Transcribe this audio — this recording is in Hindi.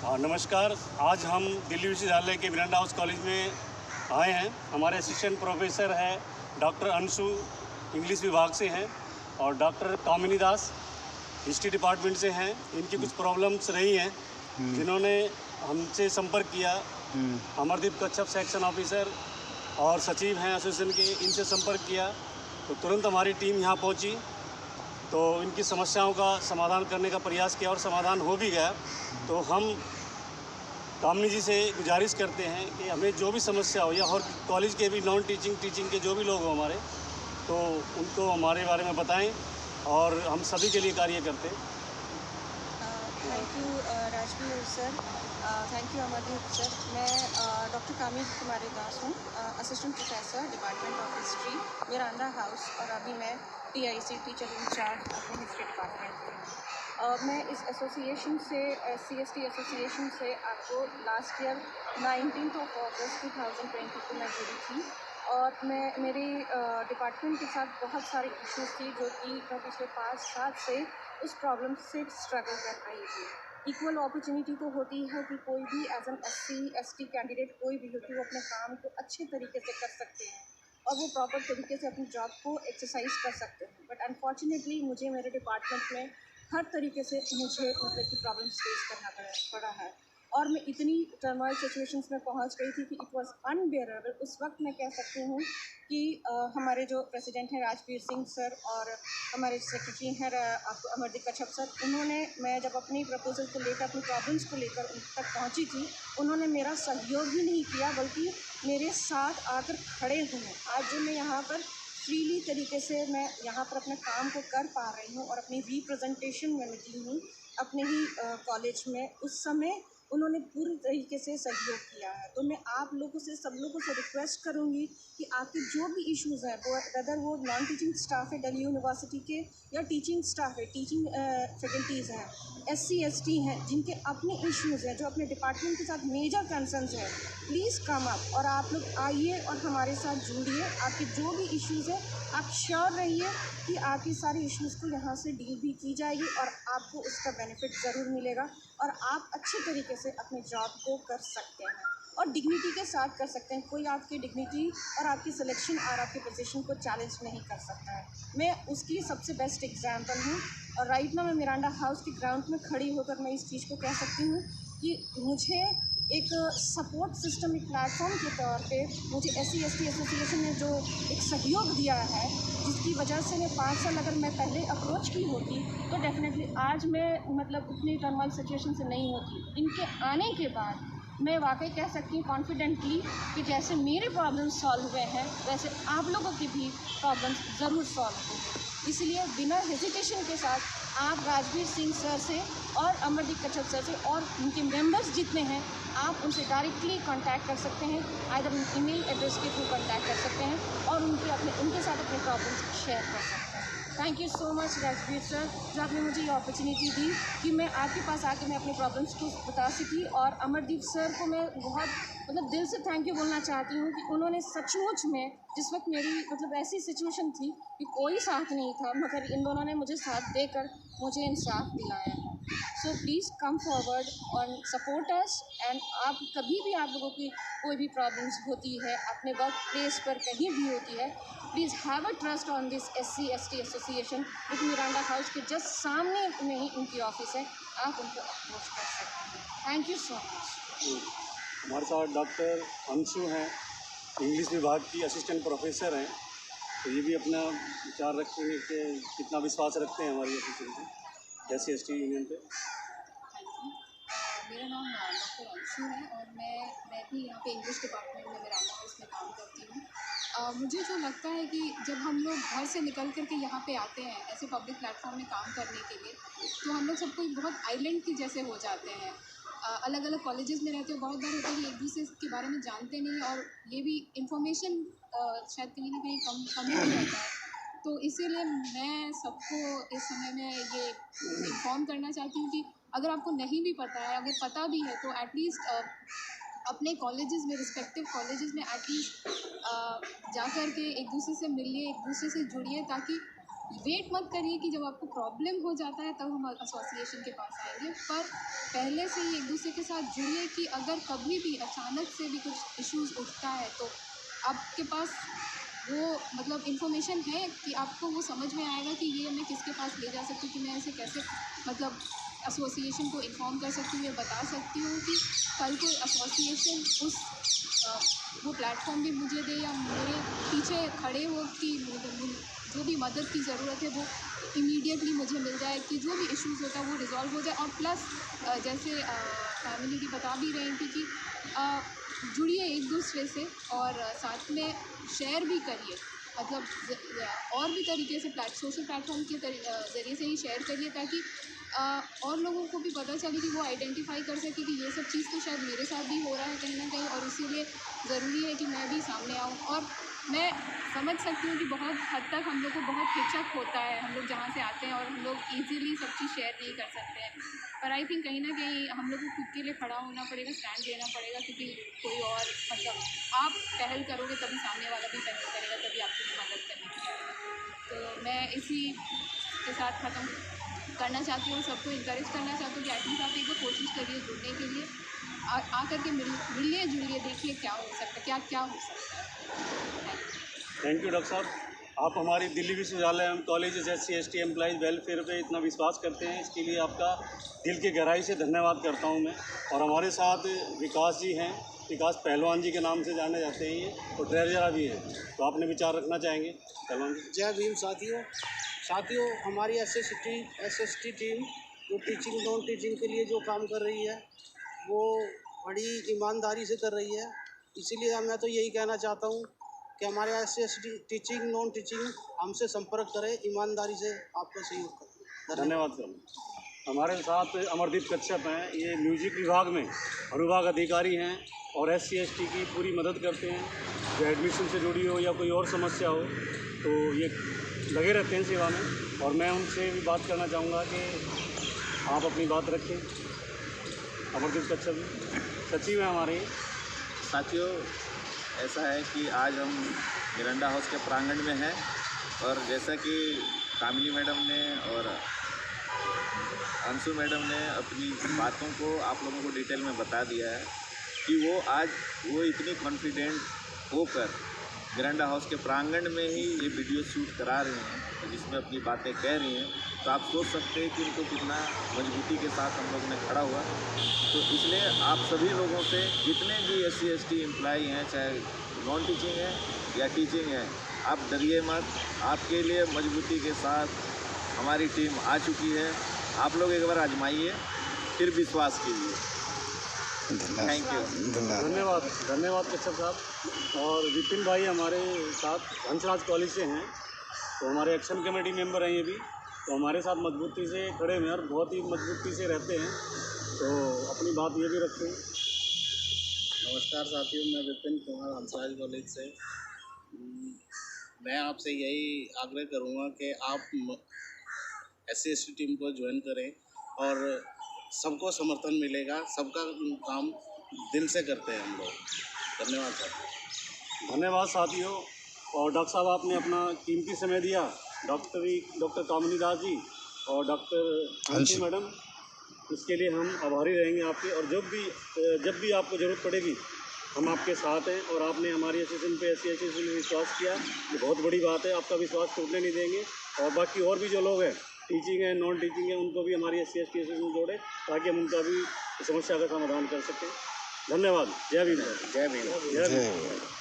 नमस्कार। आज हम दिल्ली विश्वविद्यालय के मिरांडा हाउस कॉलेज में आए हैं। हमारे असिस्टेंट प्रोफेसर हैं डॉक्टर अंशु, इंग्लिश विभाग से हैं, और डॉक्टर कामिनी दास हिस्ट्री डिपार्टमेंट से हैं। इनकी कुछ प्रॉब्लम्स रही हैं जिन्होंने हमसे संपर्क किया। अमरदीप कच्छप सेक्शन ऑफिसर और सचिव हैं एसोसिएशन के, इनसे संपर्क किया तो तुरंत हमारी टीम यहाँ पहुँची तो इनकी समस्याओं का समाधान करने का प्रयास किया और समाधान हो भी गया। तो हम कामनी जी से गुजारिश करते हैं कि हमें जो भी समस्या हो, या और कॉलेज के भी नॉन टीचिंग के जो भी लोग हो हमारे, तो उनको हमारे बारे में बताएं और हम सभी के लिए कार्य करते हैं। Thank you Rajveer sir, thank you Amardeep sir. मैं डॉक्टर कामिनी कुमारी दास हूँ, assistant professor department of history Miranda house, और अभी मैं टीआईसी टीचर इंचार्ज अपने हिस्ट्री डिपार्टमेंट में हूँ। मैं इस एसोसिएशन से CST एसोसिएशन से आपको लास्ट ईयर 19 अगस्त 2020 को मैं जुड़ी थी, और मेरे डिपार्टमेंट के साथ बहुत सारे इश्यूज़ थी जो कि मैं पिछले 5-7 से उस प्रॉब्लम से स्ट्रगल कर रही थी। इक्वल अपॉर्चुनिटी तो होती है कि कोई भी एज एन SC/ST कैंडिडेट कोई भी हो कि वो अपने काम को अच्छे तरीके से कर सकते हैं और वो प्रॉपर तरीके से अपनी जॉब को एक्सरसाइज कर सकते हैं। बट अनफॉर्चुनेटली मुझे मेरे डिपार्टमेंट में हर तरीके से मुझे मतलब कि प्रॉब्लम्स फेस करना पड़ा है, और मैं इतनी टर्मोइल सिचुएशंस में पहुंच गई थी कि इट वाज अनबेरेबल। उस वक्त मैं कह सकती हूँ कि हमारे जो प्रेसिडेंट हैं राजवीर सिंह सर और हमारे सेक्रेटरी हैं आपको अमरदीप कच्छप सर, उन्होंने, मैं जब अपनी प्रपोजल को लेकर, अपनी प्रॉब्लम्स को लेकर उन तक पहुँची थी, उन्होंने मेरा सहयोग ही नहीं किया बल्कि मेरे साथ आकर खड़े हुए। आज जो मैं यहाँ पर फ्रीली तरीके से मैं यहाँ पर अपने काम को कर पा रही हूँ और अपनी रिप्रेजेंटेशन में निकली हूँ अपने ही कॉलेज में, उस समय उन्होंने पूरी तरीके से सहयोग किया है। तो मैं आप लोगों से, सब लोगों से रिक्वेस्ट करूँगी कि आपके जो भी इश्यूज़ हैं, वो अदर वो नॉन टीचिंग स्टाफ है दिल्ली यूनिवर्सिटी के, या टीचिंग स्टाफ है, टीचिंग फैकल्टीज़ हैं, SC/ST हैं, जिनके अपने इश्यूज़ हैं, जो अपने डिपार्टमेंट के साथ मेजर कंसर्न्स हैं, प्लीज़ कम अप और आप लोग आइए और हमारे साथ जुड़िए। आपके जो भी इश्यूज़ हैं, आप श्योर रहिए कि आपकी सारी इश्यूज़ को यहाँ से डील भी की जाएगी और आपको उसका बेनिफिट ज़रूर मिलेगा और आप अच्छे तरीके से अपने जॉब को कर सकते हैं और डिग्निटी के साथ कर सकते हैं। कोई आपकी डिग्निटी और आपकी सिलेक्शन और आपकी पोजीशन को चैलेंज नहीं कर सकता है। मैं उसकी सबसे बेस्ट एग्जांपल हूँ, और राइट नाउ मैं मिरांडा हाउस के ग्राउंड में खड़ी होकर मैं इस चीज़ को कह सकती हूँ कि मुझे एक सपोर्ट सिस्टम, एक प्लेटफॉर्म के तौर पे मुझे SC/ST एसोसिएशन ने जो एक सहयोग दिया है, जिसकी वजह से मैं 5 साल अगर मैं पहले अप्रोच की होती तो डेफिनेटली आज मैं मतलब उतनी टर्मोइल सिचुएशन से नहीं होती। इनके आने के बाद मैं वाकई कह सकती हूँ कॉन्फिडेंटली कि जैसे मेरे प्रॉब्लम्स सॉल्व हुए हैं वैसे आप लोगों की भी प्रॉब्लम्स ज़रूर सॉल्व होंगे। इसलिए बिना हेजिटेशन के साथ आप राजवीर सिंह सर से और अमरदीप कच्छप सर से और उनके मेंबर्स जितने हैं, आप उनसे डायरेक्टली कांटेक्ट कर सकते हैं, आइदर ईमेल एड्रेस के थ्रू कांटेक्ट कर सकते हैं और उनके साथ अपने प्रॉब्लम्स शेयर कर सकते हैं। Thank you so much Rajveer sir, जो आपने मुझे ये अपॉर्चुनिटी दी कि मैं आपके पास आके मैं अपने प्रॉब्लम्स को बता सकी। और अमरदीप सर को मैं बहुत मतलब दिल से थैंक यू बोलना चाहती हूँ कि उन्होंने सचमुच में, जिस वक्त मेरी मतलब ऐसी सिचुएशन थी कि कोई साथ नहीं था, मगर इन दोनों ने मुझे साथ देकर मुझे इंसाफ दिलाया है। सो प्लीज़ कम फॉरवर्ड और सपोर्ट अस। एंड आप कभी भी, आप लोगों की कोई भी प्रॉब्लम्स होती है अपने वर्क प्लेस पर कहीं भी होती है, please have a trust on this SC/ST association, जो मिरांडा हाउस के जस्ट सामने में ही उनकी ऑफिस है, आप उनको अप्रोच कर सकते हैं। Thank you so much. हमारे साथ डॉक्टर अंशु हैं, इंग्लिश विभाग की असिस्टेंट प्रोफेसर हैं, तो ये भी अपना विचार रखते हैं कि कितना विश्वास रखते हैं हमारी एसोसिएशन पे, SC/ST यूनियन पे। मेरा नाम डॉक्टर अंशु है और मैं भी यहाँ पे इंग्लिश डिपार्टमेंट में मिरांडा हाउस में काम करती हूँ। मुझे जो लगता है कि जब हम लोग घर से निकल कर के यहाँ पे आते हैं ऐसे पब्लिक प्लेटफॉर्म में काम करने के लिए, तो हम लोग सबको बहुत आइलैंड की जैसे हो जाते हैं। अलग अलग कॉलेजेस में रहते हो, बहुत बार होता है कि एक दूसरे के बारे में जानते नहीं, और ये भी इंफॉर्मेशन शायद कहीं ना कहीं कमी भी रहता है। तो इसीलिए मैं सबको इस समय में ये इन्फॉर्म करना चाहती हूँ कि अगर आपको नहीं भी पता है, अगर पता भी है, तो एटलीस्ट अपने कॉलेजेस में, रिस्पेक्टिव कॉलेजेस में एटलीस्ट जा कर के एक दूसरे से मिलिए, एक दूसरे से जुड़िए, ताकि वेट मत करिए कि जब आपको प्रॉब्लम हो जाता है तब हम एसोसिएशन के पास आएंगे, पर पहले से ही एक दूसरे के साथ जुड़िए कि अगर कभी भी अचानक से भी कुछ इश्यूज़ उठता है तो आपके पास वो मतलब इन्फॉर्मेशन है कि आपको वो समझ में आएगा कि ये मैं किसके पास ले जा सकती हूँ, कि मैं इसे कैसे मतलब एसोसिएशन को इन्फॉर्म कर सकती हूँ, या बता सकती हूँ कि कल को एसोसिएशन उस वो प्लेटफॉर्म भी मुझे दे या मेरे पीछे खड़े हो कि जो भी मदद की ज़रूरत है वो इमीडिएटली मुझे मिल जाए, कि जो भी इश्यूज़ होता है वो रिज़ॉल्व हो जाए। और प्लस जैसे फैमिली भी बता भी रही थी कि जुड़िए एक दूसरे से और साथ में शेयर भी करिए, मतलब और भी तरीके से सोशल प्लेटफॉर्म के ज़रिए से ही शेयर करिए, ताकि और लोगों को भी पता चले कि वो आइडेंटिफाई कर सके कि ये सब चीज़ तो शायद मेरे साथ भी हो रहा है कहीं ना कहीं, और इसीलिए ज़रूरी है कि मैं भी सामने आऊँ। और मैं समझ सकती हूँ कि बहुत हद तक हम लोग को बहुत हिचक होता है, हम लोग जहाँ से आते हैं और हम लोग ईज़िली सब चीज़ शेयर नहीं कर सकते हैं, पर आई थिंक कहीं ना कहीं हम लोग को खुद के लिए खड़ा होना पड़ेगा, स्टैंड लेना पड़ेगा, क्योंकि कोई और मतलब आप पहल करोगे तभी सामने वाला भी पहल करेगा, तभी आपकी भी मदद करने की आएगा। तो मैं इसी के साथ ख़त्म करना चाहती हूँ, सबको इंकरेज करना चाहती हूँ कि एटलीस्ट आप एक बार कोशिश करिए जुड़ने के लिए, आकर के मिलिए जुड़िए, देखिए क्या हो सकता है, क्या हो सकता है। थैंक यू डॉक्टर साहब। आप हमारी दिल्ली विश्वविद्यालय एवं college SC ST employees welfare पे इतना विश्वास करते हैं, इसके लिए आपका दिल की गहराई से धन्यवाद करता हूँ मैं। और हमारे साथ विकास जी हैं, विकास पहलवान जी के नाम से जाने जाते हैं ये, और ट्रेजरर भी हैं। तो आपने विचार रखना चाहेंगे पहलवान जी? जय भीम साथियों, हमारी SST टीम जो टीचिंग नॉन टीचिंग के लिए जो काम कर रही है वो बड़ी ईमानदारी से कर रही है। इसीलिए मैं तो यही कहना चाहता हूँ कि हमारे SST टीचिंग नॉन टीचिंग हमसे संपर्क करें, ईमानदारी से आपका सहयोग करें। धन्यवाद सर। हमारे साथ अमरदीप कश्यप हैं, ये म्यूजिक विभाग में अनुभाग अधिकारी हैं और SC ST की पूरी मदद करते हैं, जो एडमिशन से जुड़ी हो या कोई और समस्या हो तो ये लगे रहते हैं सेवा में। और मैं उनसे भी बात करना चाहूँगा कि आप अपनी बात रखें। अमरदीप कश्यप जी सचिव हैं हमारे। साथियों, ऐसा है कि आज हम मिरांडा हाउस के प्रांगण में हैं, और जैसा कि कामिनी मैडम ने और अंशु मैडम ने अपनी बातों को आप लोगों को डिटेल में बता दिया है कि वो इतनी कॉन्फिडेंट होकर मिरांडा हाउस के प्रांगण में ही ये वीडियो शूट करा रहे हैं, जिसमें अपनी बातें कह रही हैं। तो आप सोच सकते हैं कि उनको कितना मजबूती के साथ हम लोग ने खड़ा हुआ। तो इसलिए आप सभी लोगों से, जितने भी SC ST एम्प्लॉई हैं, चाहे नॉन टीचिंग है या टीचिंग है, आप डरिए मत। आपके लिए मजबूती के साथ हमारी टीम आ चुकी है। आप लोग एक बार आजमाइए, फिर विश्वास कीजिए। Thank you. धन्यवाद कश्यप साहब। और विपिन भाई हमारे साथ हंसराज कॉलेज से हैं, तो हमारे एक्शन कमेटी मेंबर हैं ये भी, तो हमारे साथ मजबूती से खड़े हुए हैं और बहुत ही मजबूती से रहते हैं। तो अपनी बात ये भी रखें। नमस्कार साथियों, मैं विपिन कुमार हंसराज कॉलेज से। मैं आपसे यही आग्रह करूँगा कि आप SC ST टीम को ज्वाइन करें और सबको समर्थन मिलेगा। सबका काम दिल से करते हैं हम लोग। धन्यवाद साथियों। धन्यवाद साथियों। और डॉक्टर साहब आपने अपना कीमती समय दिया, डॉक्टर कामिनी दास जी और डॉक्टर अंशु मैडम, इसके लिए हम आभारी रहेंगे आपके। और जब भी आपको ज़रूरत पड़ेगी हम आपके साथ हैं। और आपने हमारी एसोसिएशन पे SC ST में विश्वास किया, ये बहुत बड़ी बात है। आपका विश्वास टूटने नहीं देंगे। और बाकी और भी जो लोग हैं, टीचिंग है, नॉन टीचिंग है, उनको भी हमारी SC ST में जोड़ें ताकि हम उनका भी समस्या का समाधान कर सकें। धन्यवाद। जय भीम। जय भीम। जय भीम।